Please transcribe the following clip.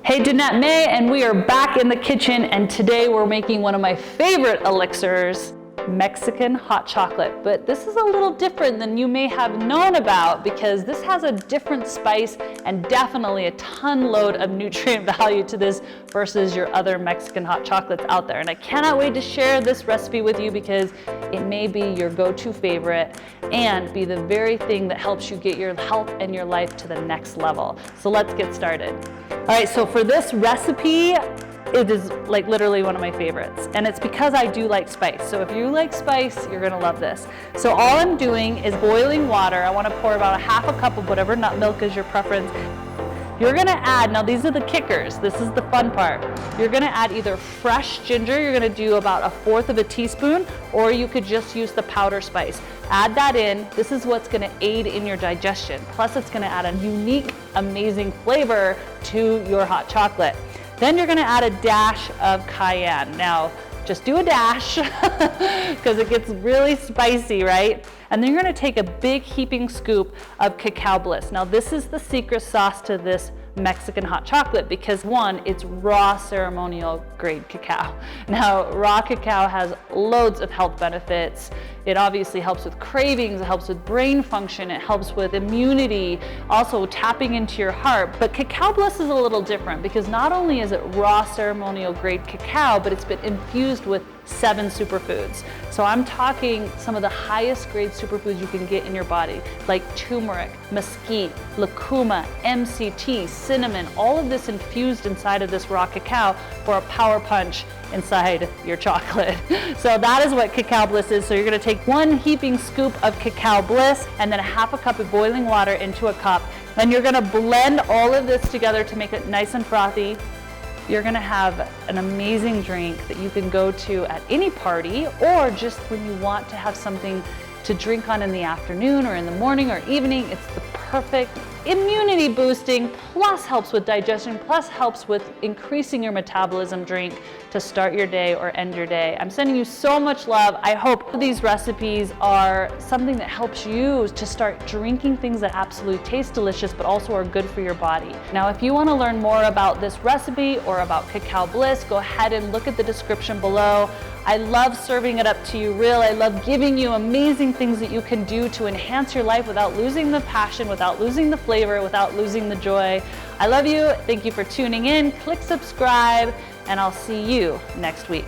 Hey, Danette May, and we are back in the kitchen, and today we're making one of my favorite elixirs, Mexican hot chocolate. But this is a little different than you may have known about because this has a different spice and definitely a ton load of nutrient value to this versus your other Mexican hot chocolates out there. And I cannot wait to share this recipe with you because it may be your go-to favorite and be the very thing that helps you get your health and your life to the next level. So let's get started. All right, so for this recipe, it is like literally one of my favorites, and it's because I do like spice. So if you like spice, you're gonna love this. So all I'm doing is boiling water. I wanna pour about a half a cup of whatever nut milk is your preference. You're gonna add, now these are the kickers, this is the fun part. You're gonna add either fresh ginger, you're gonna do about 1/4 of a teaspoon, or you could just use the powder spice. Add that in, this is what's gonna aid in your digestion. Plus it's gonna add a unique, amazing flavor to your hot chocolate. Then you're gonna add a dash of cayenne. Now, just do a dash because it gets really spicy, right? And then you're gonna take a big heaping scoop of Cacao Bliss. Now this is the secret sauce to this Mexican hot chocolate because one, it's raw ceremonial grade cacao. Now raw cacao has loads of health benefits. It obviously helps with cravings, it helps with brain function, it helps with immunity, also tapping into your heart. But Cacao Bliss is a little different because not only is it raw ceremonial grade cacao, but it's been infused with 7 superfoods. So I'm talking some of the highest grade superfoods you can get in your body, like turmeric, mesquite, lucuma, MCT, cinnamon, all of this infused inside of this raw cacao for a power punch inside your chocolate. So that is what Cacao Bliss is. So you're gonna take 1 heaping scoop of Cacao Bliss and then 1/2 cup of boiling water into a cup. Then you're gonna blend all of this together to make it nice and frothy. You're gonna have an amazing drink that you can go to at any party or just when you want to have something to drink on in the afternoon or in the morning or evening. It's the perfect immunity boosting, plus helps with digestion, plus helps with increasing your metabolism drink to start your day or end your day. I'm sending you so much love. I hope these recipes are something that helps you to start drinking things that absolutely taste delicious but also are good for your body. Now if you want to learn more about this recipe or about Cacao Bliss, go ahead and look at the description below. I love serving it up to you real. I love giving you amazing things that you can do to enhance your life without losing the passion, without losing the flavor, without losing the joy. I love you. Thank you for tuning in. Click subscribe, and I'll see you next week.